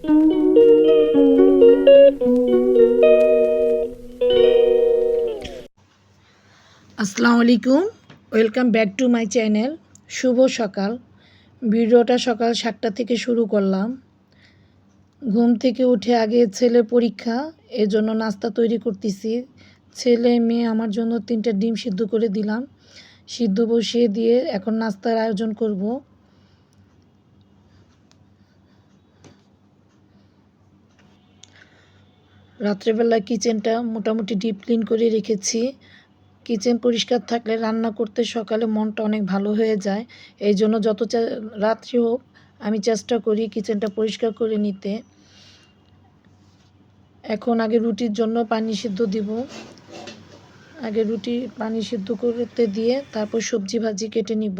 আসসালামু আলাইকুম, welcome back to my channel. শুভ সকাল। ভিডিওটা সকাল 7টা থেকে শুরু করলাম। ঘুম থেকে উঠে আগে ছেলের পরীক্ষা, এজন্য নাস্তা তৈরি করতেছি। ছেলে মেয়ে আমার জন্য 3টা ডিম সিদ্ধ করে দিলাম, সিদ্ধ বসিয়ে দিয়ে এখন নাস্তার আয়োজন করব। রাত্রেবেলা কিচেনটা মোটামুটি ডিপ ক্লিন করে রেখেছি। কিচেন পরিষ্কার থাকলে রান্না করতে সকালে মনটা অনেক ভালো হয়ে যায়। এই জন্য যত রাত্রি হোক আমি চেষ্টা করি কিচেনটা পরিষ্কার করে নিতে। এখন আগে রুটির জন্য পানি সিদ্ধ দিব। আগে রুটি পানি সিদ্ধ করতে দিয়ে তারপর সবজি ভাজি কেটে নিব।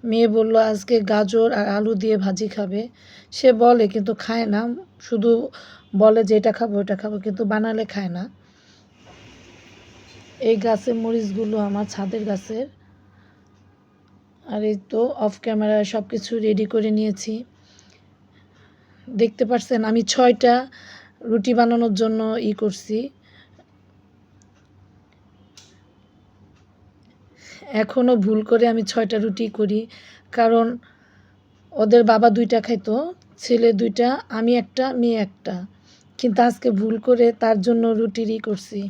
মেয়ে বলল আজকে গাজর আর আলু দিয়ে ভাজি খাবে। সে বলে কিন্তু খায় না, শুধু বলে যে এটা খাবো ওটা খাবো, কিন্তু বানালে খায় না। এই গাছের মরিচগুলো আমার ছাদের গাছের। আর এই তো অফ ক্যামেরায় সব কিছু রেডি করে নিয়েছি। দেখতে পাচ্ছেন আমি 6টা রুটি বানানোর জন্য করছি। এখনও ভুল করে আমি 6টা রুটি করি, কারণ ওদের বাবা 2টা খাইতো, ছেলে 2টা, আমি একটা, মেয়ে একটা। কিন্তু আজকে ভুল করে তার জন্য রুটিরই করছি।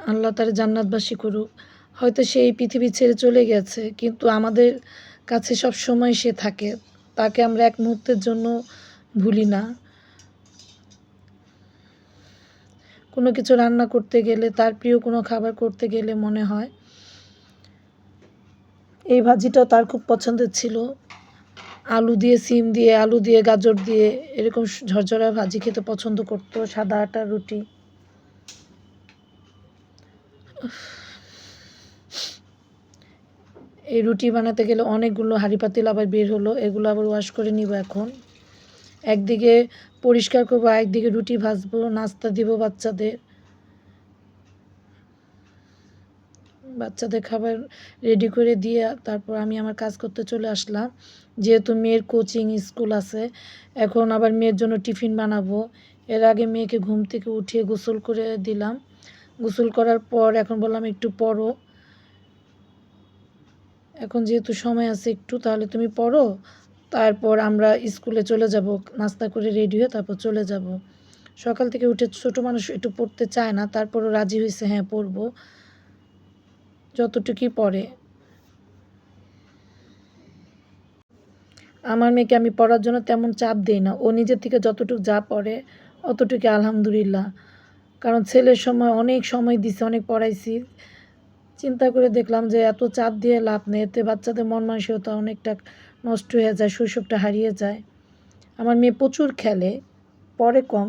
আল্লাহ তার জান্নাতবাসী করুক। হয়তো সে এই পৃথিবী ছেড়ে চলে গেছে, কিন্তু আমাদের কাছে সব সময় সে থাকে। তাকে আমরা এক মুহূর্তের জন্য ভুলি না। কোনো কিছু রান্না করতে গেলে, তার প্রিয় কোনো খাবার করতে গেলে মনে হয়। এই ভাজিটাও তার খুব পছন্দের ছিল। আলু দিয়ে, সিম দিয়ে, আলু দিয়ে, গাজর দিয়ে এরকম ঝরঝরা ভাজি খেতে পছন্দ করতো। সাদা আটার রুটি। এই রুটি বানাতে গেলে অনেকগুলো হাঁড়ি পাতিল আবার বের হলো, এগুলো আবার ওয়াশ করে নিব। এখন একদিকে পরিষ্কার করবো, একদিকে রুটি ভাজবো, নাস্তা দিব বাচ্চাদের খাবার রেডি করে দিয়ে তারপর আমি আমার কাজ করতে চলে আসলাম। যেহেতু মেয়ের কোচিং স্কুল আছে, এখন আবার মেয়ের জন্য টিফিন বানাবো। এর আগে মেয়েকে ঘুম থেকে উঠিয়ে গোসল করে দিলাম। গোসল করার পর এখন বললাম একটু পড়ো, এখন যেহেতু সময় আছে একটু, তাহলে তুমি পড়ো, তারপর আমরা স্কুলে চলে যাব। নাস্তা করে রেডি হয়ে তারপর চলে যাব। সকাল থেকে উঠে ছোটো মানুষ একটু পড়তে চায় না, তারপরও রাজি হয়েছে, হ্যাঁ পড়বো, যতটুকুই পড়ে। আমার মেয়েকে আমি পড়ার জন্য তেমন চাপ দিই না, ও নিজের থেকে যতটুকু যা পড়ে অতটুকু আলহামদুলিল্লাহ। কারণ ছেলের সময় অনেক সময় দিছি, অনেক পড়াইছি। চিন্তা করে দেখলাম যে এত চাপ দিয়ে লাভ নেই, এতে বাচ্চাদের মন মানসিকতা অনেকটা নষ্ট হয়ে যায়, শৈশবটা হারিয়ে যায়। আমার মেয়ে প্রচুর খেলে, পড়ে কম।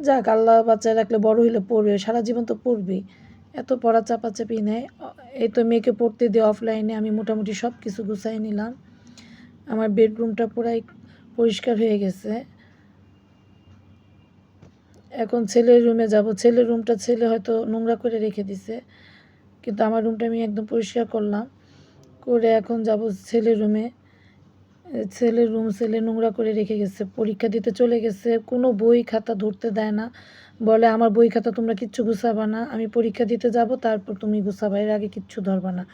যাক, আল্লাহ বাচ্চায় রাখলে বড় হইলে পড়বে, সারা জীবন তো পড়বেই। এত পড়া চাপাচাপি নেই। এই তো মেয়েকে পড়তে দিয়ে অফলাইনে আমি মোটামুটি সব কিছু গুছাই নিলাম। আমার বেডরুমটা পুরাই পরিষ্কার হয়ে গেছে। এখন ছেলের রুমে যাব। ছেলের রুমটা ছেলে হয়তো নোংরা করে রেখে দিছে, কিন্তু আমার রুমটা আমি একদম পরিষ্কার করলাম। করে এখন যাব ছেলের রুমে। ছেলে নোংরা করে রেখে গেছে, পরীক্ষা দিতে চলে গেছে, কোনো বই খাতা ধরতে দেয় না। বলে আমার বই খাতা তোমরা কিচ্ছু গুছাবা না, আমি পরীক্ষা দিতে যাব তারপর তুমি গুছাবা, এর আগে কিচ্ছু ধরবা না।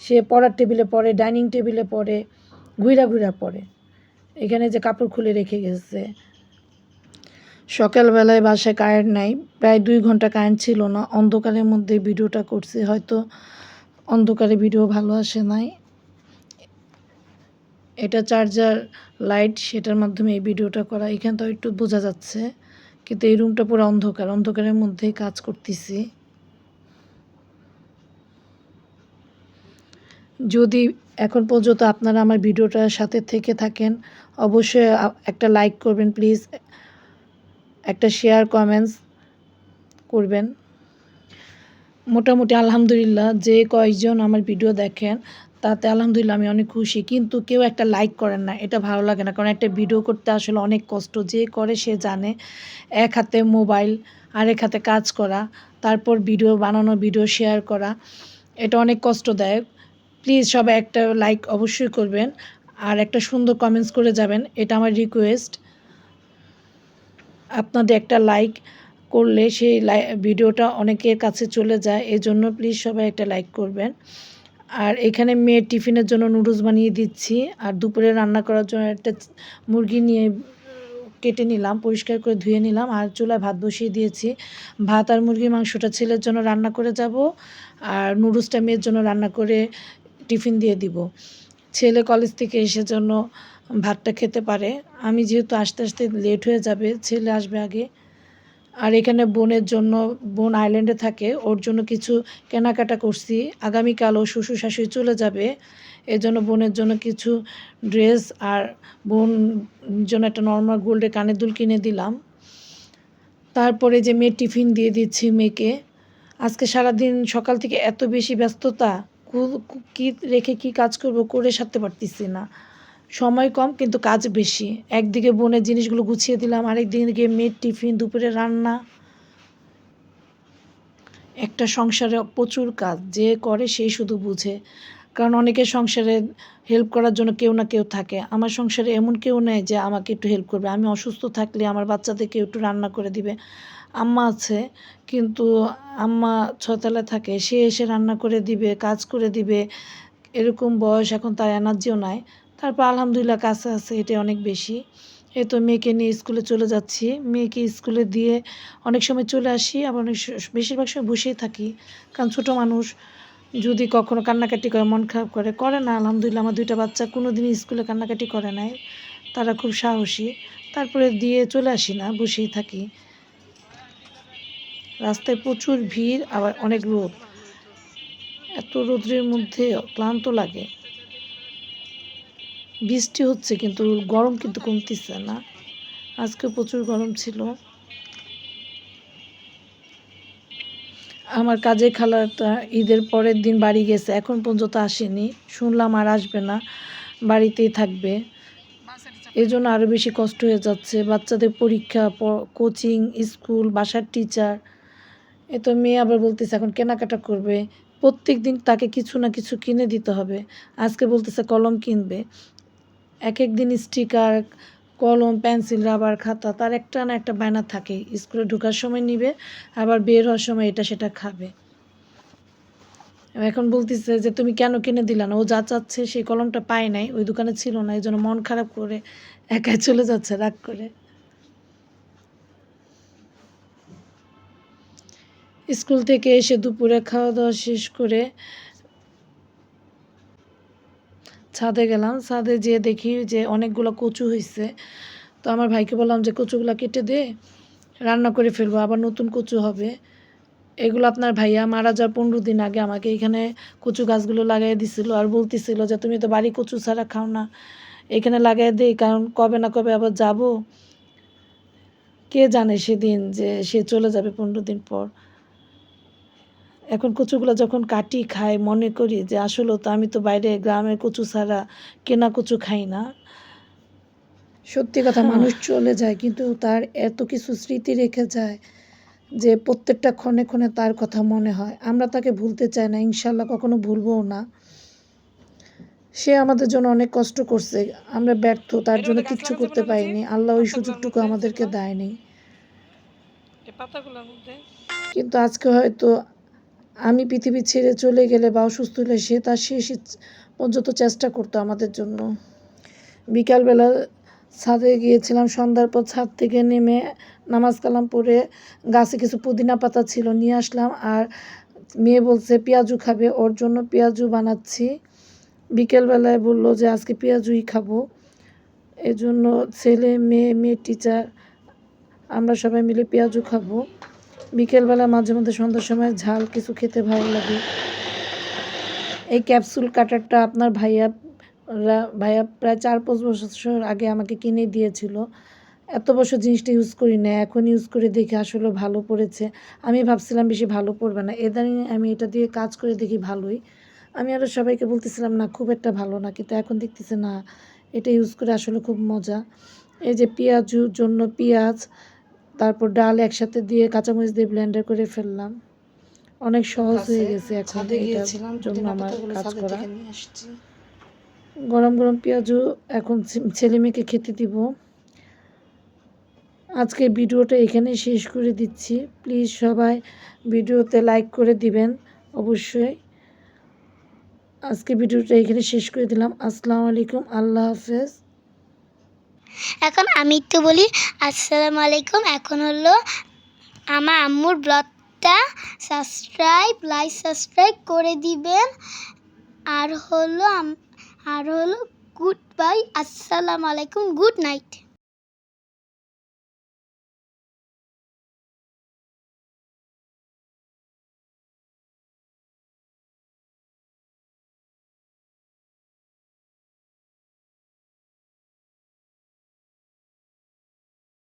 সে পড়ার টেবিলে পড়ে, ডাইনিং টেবিলে পড়ে, ঘুইরা ঘুইরা পড়ে। এখানে যে কাপড় খুলে রেখে গেছে। সকালবেলায় বাসায় কারেন্ট নাই, প্রায় 2 ঘন্টা কারেন্ট ছিল না। অন্ধকারের মধ্যে ভিডিওটা করছি, হয়তো অন্ধকারে ভিডিও ভালো আসে নাই। এটা চার্জার লাইট, সেটার মাধ্যমে এই ভিডিওটা করা। এখান তো একটু বোঝা যাচ্ছে, কিন্তু এই রুমটা পুরো অন্ধকার, অন্ধকারের মধ্যেই কাজ করতেছি। যদি এখন পর্যন্ত আপনারা আমার ভিডিওটার সাথে থেকে থাকেন, অবশ্যই একটা লাইক করবেন প্লিজ, একটা শেয়ার কমেন্টস করবেন। মোটামুটি আলহামদুলিল্লাহ যে কয়েকজন আমার ভিডিও দেখেন তাতে আলহামদুলিল্লাহ আমি অনেক খুশি, কিন্তু কেউ একটা লাইক করেন না, এটা ভালো লাগে না। কারণ একটা ভিডিও করতে আসলে অনেক কষ্ট, যে করে সে জানে। এক হাতে মোবাইল, আরেক হাতে কাজ করা, তারপর ভিডিও বানানো, ভিডিও শেয়ার করা, এটা অনেক কষ্টদায়ক। প্লিজ সবাই একটা লাইক অবশ্যই করবেন আর একটা সুন্দর কমেন্টস করে যাবেন, এটা আমার রিকোয়েস্ট। আপনাদের একটা লাইক করলে সেই ভিডিওটা অনেকের কাছে চলে যায়, এজন্য প্লিজ সবাই একটা লাইক করবেন। আর এখানে মেয়ের টিফিনের জন্য নুডলস বানিয়ে দিচ্ছি, আর দুপুরে রান্না করার জন্য একটা মুরগি নিয়ে কেটে নিলাম, পরিষ্কার করে ধুয়ে নিলাম, আর চুলায় ভাত বসিয়ে দিয়েছি। ভাত আর মুরগির মাংসটা ছেলের জন্য রান্না করে যাব, আর নুডলসটা মেয়ের জন্য রান্না করে টিফিন দিয়ে দিব। ছেলে কলেজ থেকে এসে জন্য ভাতটা খেতে পারে। আমি যেহেতু আসতে আসতে লেট হয়ে যাবে, ছেলে আসবে আগে। আর এখানে বোনের জন্য, বোন আইল্যান্ডে থাকে, ওর জন্য কিছু কেনাকাটা করছি। আগামীকাল ও শ্বশুর শাশুড়ি চলে যাবে, এজন্য বোনের জন্য কিছু ড্রেস আর বোন জন্য একটা নর্মাল গোল্ডের কানের দুল কিনে দিলাম। তারপরে যে মেয়ের টিফিন দিয়ে দিচ্ছি মেয়েকে। আজকে সারাদিন সকাল থেকে এত বেশি ব্যস্ততা, কী রেখে কী কাজ করব করে সারতে পারতেছি না। সময় কম কিন্তু কাজ বেশি। একদিকে বোনের জিনিসগুলো গুছিয়ে দিলাম, আরেকদিকে মেয়ের টিফিন, দুপুরে রান্না। একটা সংসারে প্রচুর কাজ, যে করে সেই শুধু বুঝে। কারণ অনেকের সংসারে হেল্প করার জন্য কেউ না কেউ থাকে। আমার সংসারে এমন কেউ নেই যে আমাকে একটু হেল্প করবে। আমি অসুস্থ থাকলে আমার বাচ্চাদেরকে একটু রান্না করে দিবে। আম্মা আছে, কিন্তু আম্মা ৬ তলায় থাকে, সে এসে রান্না করে দিবে, কাজ করে দিবে। এরকম বয়স, এখন তার এনার্জিও নাই। তারপর আলহামদুলিল্লাহ কাছে আছে, এটাই অনেক বেশি। এই তো মেয়েকে নিয়ে স্কুলে চলে যাচ্ছি। মেয়েকে স্কুলে দিয়ে অনেক সময় চলে আসি, আবার অনেক বেশিরভাগ সময় বসেই থাকি। কারণ ছোটো মানুষ যদি কখনো কান্নাকাটি করে, মন খারাপ করে, করে না। আলহামদুলিল্লাহ আমার 2টা বাচ্চা কোনো দিনই স্কুলে কান্নাকাটি করে নাই। তারা খুব সাহসী। তারপরে দিয়ে চলে আসি না, বসেই থাকি। রাস্তায় প্রচুর ভিড়, আবার অনেক রোদ। এত রোদ্রের মধ্যে ক্লান্ত লাগে। বৃষ্টি হচ্ছে কিন্তু গরম কিন্তু কমতেছে না। আজকে প্রচুর গরম ছিল। আমার কাজের খালাটা ঈদের পরের দিন বাড়ি গেছে, এখন পর্যন্ত আসেনি। শুনলাম আর আসবে না, বাড়িতেই থাকবে। এজন্য আরও বেশি কষ্ট হয়ে যাচ্ছে। বাচ্চাদের পরীক্ষা, কোচিং, স্কুল, বাসার টিচার। এ তো মেয়ে আবার বলতেছে এখন কেনাকাটা করবে। প্রত্যেক দিন তাকে কিছু না কিছু কিনে দিতে হবে। আজকে বলতেছে কলম কিনবে। এক এক দিন স্টিকার, কলম, পেন্সিল, রাবার, খাতা, তার একটা না একটা বায়না থাকেই। স্কুলে ঢোকার সময় নিবে, আবার বের হওয়ার সময় এটা সেটা খাবে। এখন বলতেছে যে তুমি কেন কিনে দিলা না? ও যা চাচ্ছে সেই কলমটা পায় নাই, ওই দোকানে ছিল না, এই জন্য মন খারাপ করে একাই চলে যাচ্ছে রাগ করে। স্কুল থেকে এসে দুপুরে খাওয়া দাওয়া শেষ করে ছাদে গেলাম। ছাদে যেয়ে দেখি যে অনেকগুলো কচু হয়েছে। তো আমার ভাইকে বললাম যে কচুগুলো কেটে দে, রান্না করে ফেলবো, আবার নতুন কচু হবে। এগুলো আপনার ভাইয়া মারা যাওয়ার 15 দিন আগে আমাকে এখানে কচু গাছগুলো লাগাই দিছিল, আর বলতেছিল যে তুমি তো বাড়ি কচু ছাড়া খাও না, এখানে লাগাই দেই, কারণ কবে না কবে আবার যাব। কে জানে সেদিন যে সে চলে যাবে 15 দিন পর। এখন কচুগুলো যখন কাটি খাই, মনে করি যে আসলে তো আমি তো বাইরে গ্রামের কচু ছাড়া কেনা কচু খাই না। সত্যি কথা, মানুষ চলে যায় কিন্তু তার এত কিছু স্মৃতি রেখে যায় যে প্রত্যেকটা ক্ষণে ক্ষণে তার কথা মনে হয়। আমরা তাকে ভুলতে চাই না, ইনশাল্লাহ কখনো ভুলবও না। সে আমাদের জন্য অনেক কষ্ট করছে, আমরা ব্যর্থ, তার জন্য কিচ্ছু করতে পারিনি। আল্লাহ ওই সুযোগটুকু আমাদেরকে দেয়নি। কিন্তু আজকে হয়তো আমি পৃথিবী ছেড়ে চলে গেলে বা অসুস্থ হলে সে তার শেষ পর্যন্ত চেষ্টা করতো আমাদের জন্য। বিকালবেলা ছাদে গিয়েছিলাম, সন্ধ্যার পর ছাদ থেকে নেমে নামাজ কালাম পড়ে গাছে কিছু পুদিনা পাতা ছিল, নিয়ে আসলাম। আর মেয়ে বলছে পেঁয়াজু খাবে, ওর জন্য পেঁয়াজু বানাচ্ছি। বিকেলবেলায় বললো যে আজকে পেঁয়াজুই খাবো, এজন্য ছেলে, মেয়ে, মেয়ের টিচার, আমরা সবাই মিলে পেঁয়াজু খাবো। বিকেলবেলা মাঝে মধ্যে সন্ধ্যার সময় ঝাল কিছু খেতে ভালো লাগে। এই ক্যাপসুল কাটারটা আপনার ভাইয়া প্রায় 4-5 বছর আগে আমাকে কিনে দিয়েছিল। এত বছর জিনিসটা ইউজ করি না, এখন ইউজ করে দেখি আসলে ভালো পড়েছে। আমি ভাবছিলাম বেশি ভালো পড়বে না, ইদানিং আমি এটা দিয়ে কাজ করে দেখি ভালোই। আমি আরও সবাইকে বলতেছিলাম না খুব একটা ভালো না, কিন্তু এখন দেখতেছি না এটা ইউজ করে আসলে খুব মজা। এই যে পেঁয়াজুর জন্য পেঁয়াজ, তারপর ডাল একসাথে দিয়ে কাঁচামরিচ দিয়ে ব্লেন্ডার করে ফেললাম। অনেক সহজ হয়ে গাছে গেছে এখন ছাদে এটার গিয়েছিলাম, জন্য পুদিনা আমার পাতাগুলো কাজ ছাদের করা। থেকে নিয়ে আসছি। গরম গরম পেঁয়াজু এখন ছেলে মেয়েকে খেতে দিব। আজকে ভিডিওটা এখানে শেষ করে দিচ্ছি। প্লিজ সবাই ভিডিওতে লাইক করে দিবেন অবশ্যই। আজকে ভিডিওটা এখানে শেষ করে দিলাম। আসসালামু আলাইকুম, আল্লাহ হাফেজ। এখন আমি একটু বলি আসসালামু আলাইকুম। এখন হলো আমার আম্মুর ব্লগটা সাবস্ক্রাইব করে দিবেন। আর হলো গুড বাই, আসসালামু আলাইকুম, গুড নাইট।